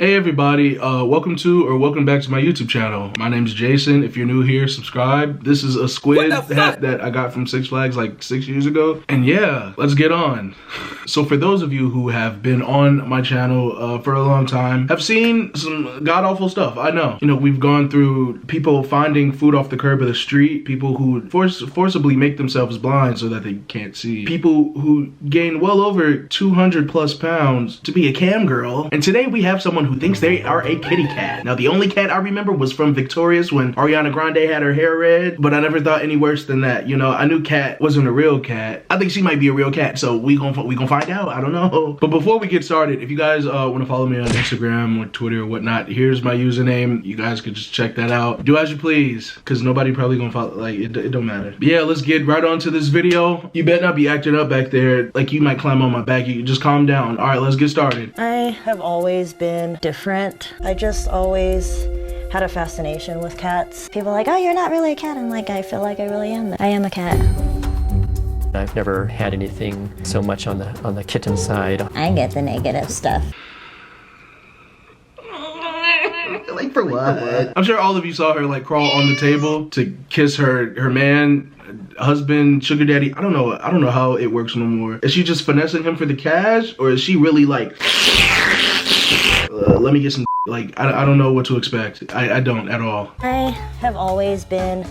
Hey everybody, welcome back to my YouTube channel. My name's Jason. If you're new here, subscribe. This is a squid hat that I got from Six Flags like 6 years ago. And yeah, let's get on. So for those of you who have been on my channel for a long time, have seen some god-awful stuff, I know. You know, we've gone through people finding food off the curb of the street, people who forcibly make themselves blind so that they can't see, people who gain well over 200 plus pounds to be a cam girl. And today we have someone who thinks they are a kitty cat. Now, the only cat I remember was from Victorious when Ariana Grande had her hair red, but I never thought any worse than that. You know, I knew Cat wasn't a real cat. I think she might be a real cat, so we gonna find out. I don't know. But before we get started, if you guys want to follow me on Instagram or Twitter or whatnot, here's my username. You guys could just check that out. Do as you please, because nobody probably gonna follow. Like, it don't matter. But yeah, let's get right on to this video. You better not be acting up back there. Like, you might climb on my back. You just calm down. All right, let's get started. I have always been different. I just always had a fascination with cats. People are like, oh, you're not really a cat. I'm like, I feel like I really am. I am a cat. I've never had anything so much on the kitten side. I get the negative stuff. Like, for what? I'm sure all of you saw her like crawl on the table to kiss her man, husband, sugar daddy. I don't know how it works no more. Is she just finessing him for the cash, or is she really like let me get some like I don't know what to expect. I don't at all. I have always been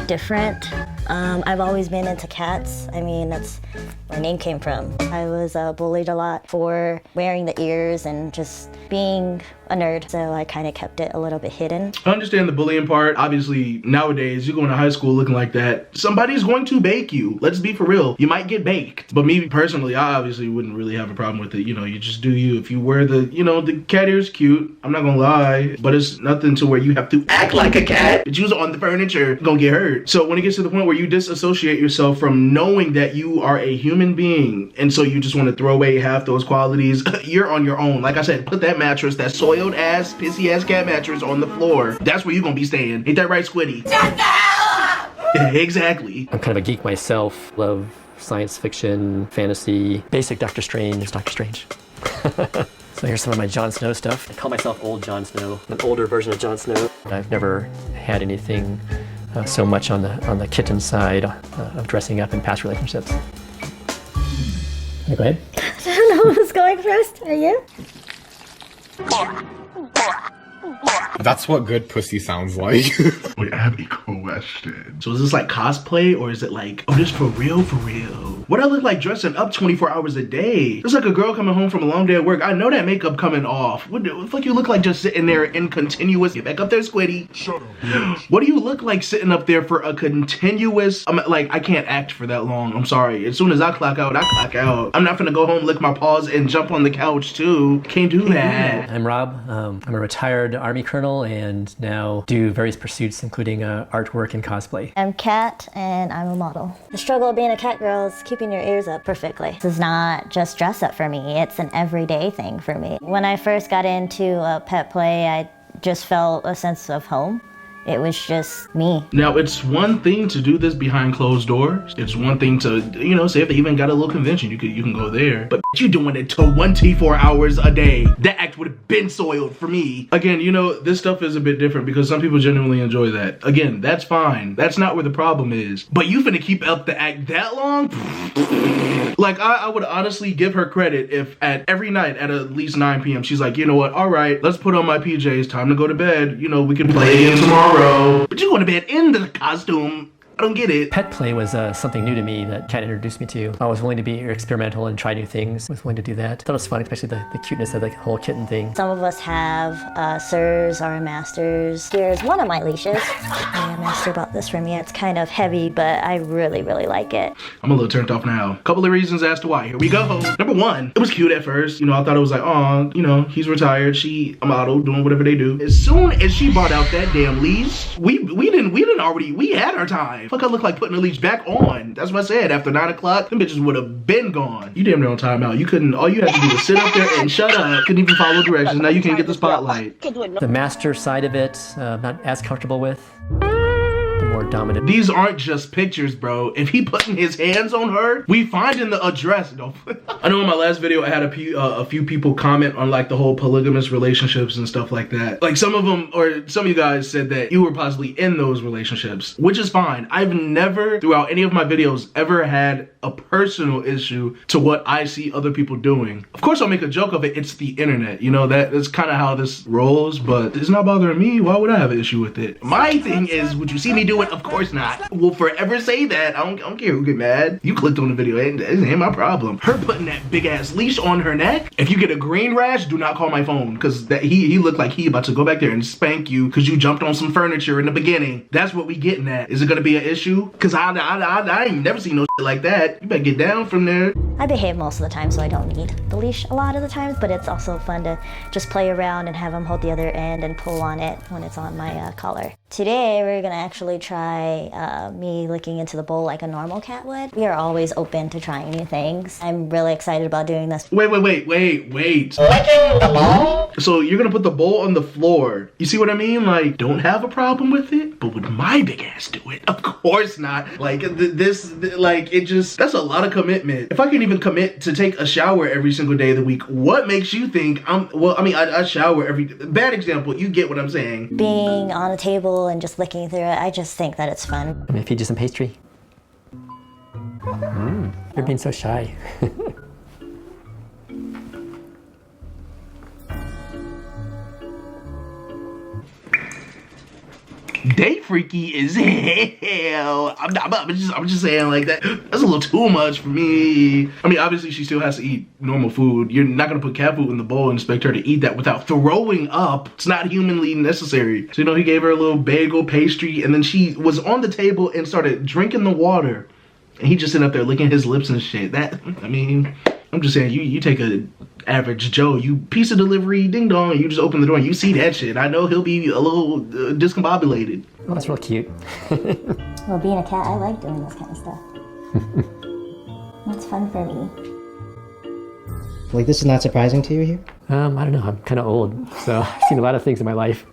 different. I've always been into cats. I mean, that's where my name came from. I was bullied a lot for wearing the ears and just being a nerd, so I kind of kept it a little bit hidden. I understand the bullying part. Obviously, nowadays, you go into high school looking like that, somebody's going to bake you. Let's be for real. You might get baked. But me personally, I obviously wouldn't really have a problem with it. You know, you just do you. If you wear the, you know, the cat ear's cute, I'm not gonna lie, but it's nothing to where you have to act like a cat. But you's on the furniture, gonna get hurt. So when it gets to the point where you disassociate yourself from knowing that you are a human being, and so you just want to throw away half those qualities, you're on your own. Like I said, put that mattress, that soiled ass, pissy ass cat mattress on the floor. That's where you're gonna be staying. Ain't that right, Squiddy? Exactly. I'm kind of a geek myself. Love science fiction, fantasy, basic Doctor Strange. So here's some of my Jon Snow stuff. I call myself old Jon Snow, an older version of Jon Snow. I've never had anything so much on the kitten side of dressing up in past relationships. Go ahead. I don't know who's going first. Are you? That's what good pussy sounds like. Wait, I have a question. So is this like cosplay, or is it like, oh, this for real, for real? What I look like dressing up 24 hours a day? It's like a girl coming home from a long day at work. I know that makeup coming off. What the fuck you look like just sitting there in continuous? Get back up there, Squiddy. Shut up. What do you look like sitting up there for a continuous, like, I can't act for that long. I'm sorry. As soon as I clock out, I clock out. I'm not gonna go home, lick my paws, and jump on the couch too. Can't do that. I'm Rob. I'm a retired Army colonel and now do various pursuits, including artwork and cosplay. I'm Cat, and I'm a model. The struggle of being a cat girl is keeping your ears up perfectly. This is not just dress up for me, it's an everyday thing for me. When I first got into pet play, I just felt a sense of home. It was just me. Now, it's one thing to do this behind closed doors. It's one thing to, you know, say if they even got a little convention, you can go there. But you doing it 24 hours a day. That act would have been soiled for me. Again, you know, this stuff is a bit different because some people genuinely enjoy that. Again, that's fine. That's not where the problem is. But you finna keep up the act that long? Like, I would honestly give her credit if every night at least 9 p.m. she's like, you know what, all right, let's put on my PJs, time to go to bed. You know, we can play again tomorrow. But you're going to bed in the costume. I don't get it. Pet play was something new to me that Kat introduced me to. I was willing to be experimental and try new things. I was willing to do that. I thought it was fun, especially the cuteness of the whole kitten thing. Some of us have sirs or masters. Here's one of my leashes. My master bought this for me. It's kind of heavy, but I really, really like it. I'm a little turned off now. Couple of reasons as to why. Here we go. Number one, it was cute at first. You know, I thought it was like, oh, you know, he's retired. She a model doing whatever they do. As soon as she bought out that damn leash, we had our time. Fuck, I look like putting the leash back on. That's what I said. After 9 o'clock, them bitches would have been gone. You damn near on timeout. You couldn't, all you had to do was sit up there and shut up. Couldn't even follow directions. Now you can't get the spotlight. The master side of it, not as comfortable with. The more dominant. These aren't just pictures, bro. If he putting his hands on her, we find in the address. No. I know in my last video I had a few people comment on like the whole polygamous relationships and stuff like that. Like some of them, or some of you guys said that you were possibly in those relationships, which is fine. I've never, throughout any of my videos, ever had a personal issue to what I see other people doing. Of course I'll make a joke of it. It's the internet, you know, that's kind of how this rolls, but it's not bothering me. Why would I have an issue with it? My thing is, would you see me do it? Of course not. We'll forever say that. I don't care who get mad. You clicked on the video, it ain't my problem. Her putting that big ass leash on her neck. If you get a green rash, do not call my phone, because he looked like he about to go back there and spank you because you jumped on some furniture in the beginning. That's what we getting at. Is it gonna be an issue? Because I ain't never seen no shit like that. You better get down from there. I behave most of the time, so I don't need the leash a lot of the times, but it's also fun to just play around and have him hold the other end and pull on it when it's on my collar. Today, we're gonna actually try me licking into the bowl like a normal cat would. We are always open to trying new things. I'm really excited about doing this. Wait. Licking the bowl? So you're gonna put the bowl on the floor. You see what I mean? Like, don't have a problem with it, but would my big ass do it? Of course not. Like, that's a lot of commitment. If I can even commit to take a shower every single day of the week, what makes you think I shower every, bad example, you get what I'm saying. Being on a table and just licking through it, I just think that it's fun. I'm gonna feed you some pastry. You're being so shy. They freaky as hell. I'm just saying, like, that's a little too much for me. I mean, obviously she still has to eat normal food. You're not gonna put cat food in the bowl and expect her to eat that without throwing up. It's not humanly necessary. So, you know, he gave her a little bagel pastry, and then she was on the table and started drinking the water. And he just sitting up there licking his lips and shit. I mean, I'm just saying, you take a average Joe, you pizza delivery, ding dong, you just open the door and you see that shit. I know he'll be a little discombobulated. Oh, that's real cute. Well, being a cat, I like doing this kind of stuff. It's fun for me. Like, this is not surprising to you here? I don't know, I'm kind of old, so I've seen a lot of things in my life.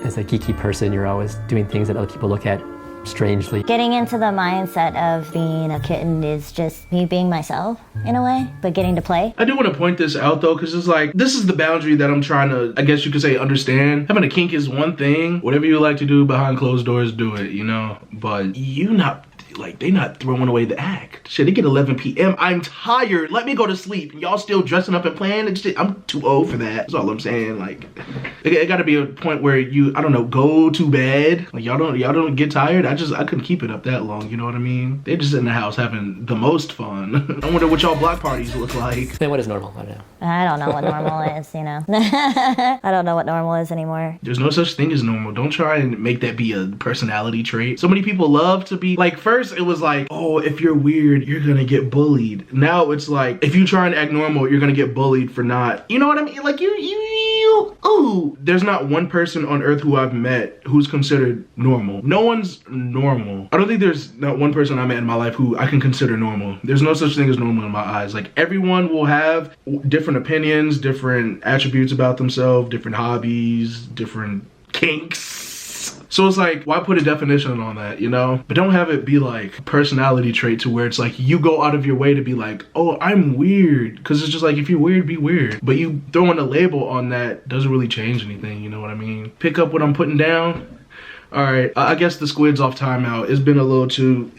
As a geeky person, you're always doing things that other people look at strangely. Getting into the mindset of being a kitten is just me being myself in a way, but getting to play. I do want to point this out though, because it's like, this is the boundary that I'm trying to, I guess you could say, understand. Having a kink is one thing. Whatever you like to do behind closed doors, do it, you know? But you not, like, they not throwing away the act. Shit, it get 11 p.m. I'm tired. Let me go to sleep. Y'all still dressing up and playing and shit. I'm too old for that. That's all I'm saying. Like, it gotta be a point where you, I don't know, go to bed. Like, y'all don't get tired. I couldn't keep it up that long. You know what I mean? They just in the house having the most fun. I wonder what y'all block parties look like. Then what is normal? I don't know. I don't know what normal is, you know. I don't know what normal is anymore. There's no such thing as normal. Don't try and make that be a personality trait. So many people love to be, like, first it was like, oh, if you're weird, you're gonna get bullied. Now it's like, if you try and act normal, you're gonna get bullied for not, you know what I mean? Like, ooh. There's not one person on earth who I've met who's considered normal. No one's normal. I don't think there's not one person I met in my life who I can consider normal. There's no such thing as normal in my eyes. Like, everyone will have different opinions, different attributes about themselves, different hobbies, different kinks. So it's like, why put a definition on that, you know? But don't have it be like a personality trait to where it's like you go out of your way to be like, oh, I'm weird. Because it's just like, if you're weird, be weird. But you throwing a label on that doesn't really change anything, you know what I mean? Pick up what I'm putting down. All right, I guess the squid's off timeout. It's been a little too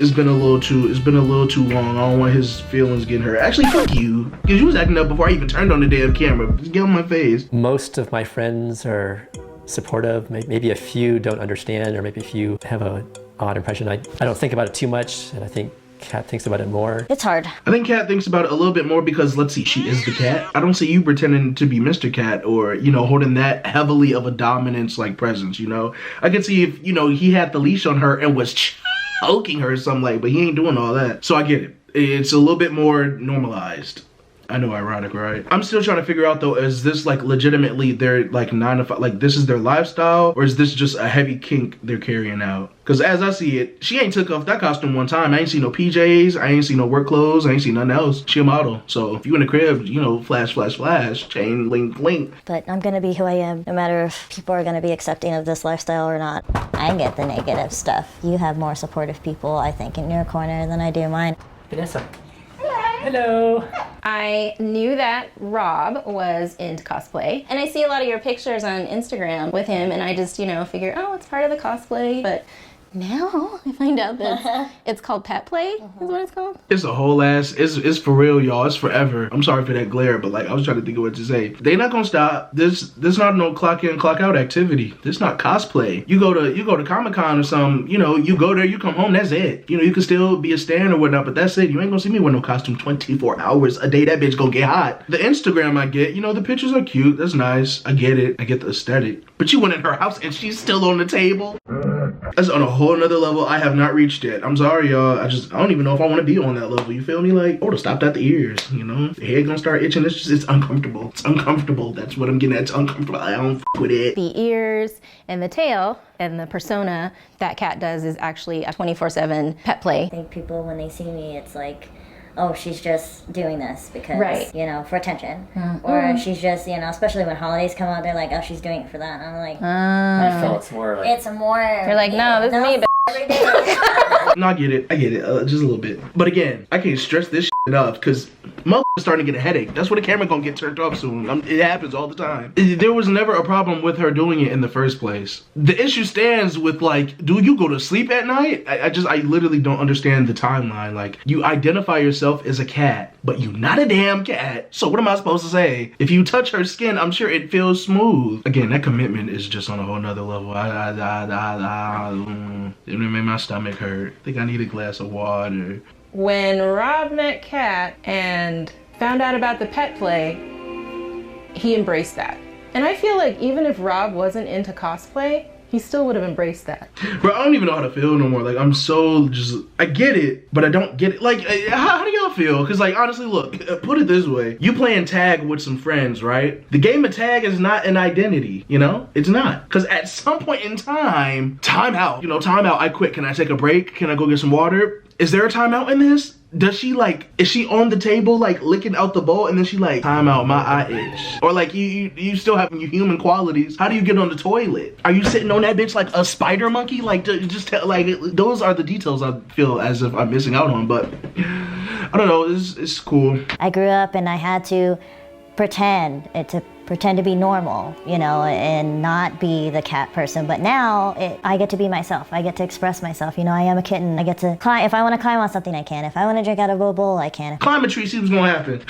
long. I don't want his feelings getting hurt. Actually, fuck you. Because you was acting up before I even turned on the damn camera. Just get on my face. Most of my friends are supportive. Maybe a few don't understand, or maybe a few have an odd impression. I don't think about it too much, and I think Kat thinks about it more. It's hard. I think Kat thinks about it a little bit more because, let's see, she is the cat. I don't see you pretending to be Mr. Cat or, you know, holding that heavily of a dominance like presence, you know? I could see if, you know, he had the leash on her and was choking her or something like, but he ain't doing all that. So I get it. It's a little bit more normalized. I know, ironic, right? I'm still trying to figure out though, is this like legitimately their like 9 to 5, like this is their lifestyle, or is this just a heavy kink they're carrying out? Because as I see it, she ain't took off that costume one time. I ain't seen no PJs, I ain't seen no work clothes, I ain't seen nothing else. She a model. So if you in the crib, you know, flash, flash, flash, chain, link, link. But I'm gonna be who I am, no matter if people are gonna be accepting of this lifestyle or not. I get the negative stuff. You have more supportive people, I think, in your corner than I do mine. Vanessa. Hello. I knew that Rob was into cosplay, and I see a lot of your pictures on Instagram with him, and I just, you know, figure, oh, it's part of the cosplay, but now I find out that it's called pet play, is what it's called. It's a whole ass, it's for real, y'all. It's forever. I'm sorry for that glare, but like I was trying to think of what to say. They not gonna stop. This not no clock in, clock out activity. This not cosplay. You go to Comic-Con or something, you know, you go there, you come home, that's it. You know, you can still be a stand or whatnot, but that's it. You ain't gonna see me wear no costume 24 hours a day. That bitch gonna get hot. The Instagram I get, you know, the pictures are cute. That's nice. I get it. I get the aesthetic. But you went in her house and she's still on the table. That's on a whole nother level I have not reached yet. I'm sorry, y'all. I don't even know if I want to be on that level. You feel me? Like, I would have stopped at the ears, you know? The head gonna start itching. It's uncomfortable. It's uncomfortable. That's what I'm getting at. It's uncomfortable. I don't f with it. The ears and the tail and the persona that cat does is actually a 24/7 pet play. I think people, when they see me, it's like, oh, she's just doing this because, right, you know, for attention. Or she's just, you know, especially when holidays come out, they're like, oh, she's doing it for that. And I'm like, So it's more like... it's more... They're like, no, this is me, but every day. No, I get it, just a little bit. But again, I can't stress this enough, because motherfuckers starting to get a headache. That's where the camera gonna get turned off soon. It happens all the time. There was never a problem with her doing it in the first place. The issue stands with, like, do you go to sleep at night? I literally don't understand the timeline. Like, you identify yourself as a cat, but you're not a damn cat. So what am I supposed to say? If you touch her skin, I'm sure it feels smooth. Again, that commitment is just on a whole nother level. It made my stomach hurt. I think I need a glass of water. when Rob met Kat and found out about the pet play, he embraced that. And I feel like even if Rob wasn't into cosplay, he still would have embraced that. Bro, I don't even know how to feel no more. Like, I'm so just, I get it, but I don't get it. Like, how do y'all feel? Because, like, honestly, look, put it this way. You playing tag with some friends, right? The game of tag is not an identity, you know? It's not. Because at some point in time out. You know, time out, I quit. Can I take a break? Can I go get some water? Is there a timeout in this? Does she, like, is she on the table, like, licking out the bowl, and then she, like, time out, my eye itch? Or, like, you still have your human qualities. How do you get on the toilet? Are you sitting on that bitch like a spider monkey? Like, just tell, like, those are the details I feel as if I'm missing out on, but I don't know, it's cool. I grew up and I had to pretend to be normal, you know, and not be the cat person. But now I get to be myself. I get to express myself. You know, I am a kitten. I get to climb. If I want to climb on something, I can. If I want to drink out of a bowl, I can. Climb a tree, see what's gonna happen.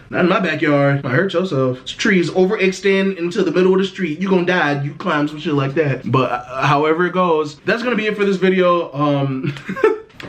Not in my backyard. I hurt yourself. Trees overextend into the middle of the street. You gonna die. You climb some shit like that. But however it goes, that's gonna be it for this video.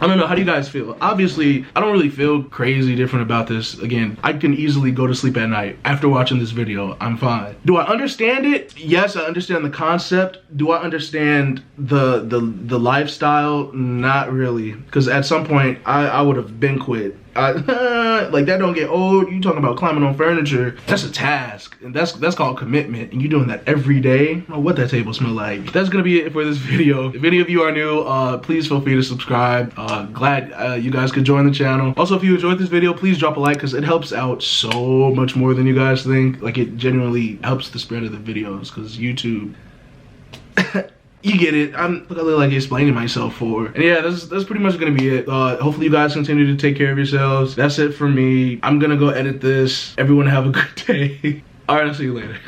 I don't know, how do you guys feel? Obviously, I don't really feel crazy different about this. Again, I can easily go to sleep at night after watching this video. I'm fine. Do I understand it? Yes, I understand the concept. Do I understand the lifestyle? Not really. Because at some point, I would have been quit. Like, that don't get old. You talking about climbing on furniture. That's a task. And that's called commitment. And you doing that every day. I don't know what that table smell like. That's gonna be it for this video. If any of you are new, please feel free to subscribe. Glad you guys could join the channel. Also, if you enjoyed this video, please drop a like, because it helps out so much more than you guys think. Like, it genuinely helps the spread of the videos, because YouTube you get it. I'm like explaining myself for. And yeah, that's pretty much gonna be it. Hopefully you guys continue to take care of yourselves. That's it for me. I'm gonna go edit this. Everyone have a good day. All right, I'll see you later.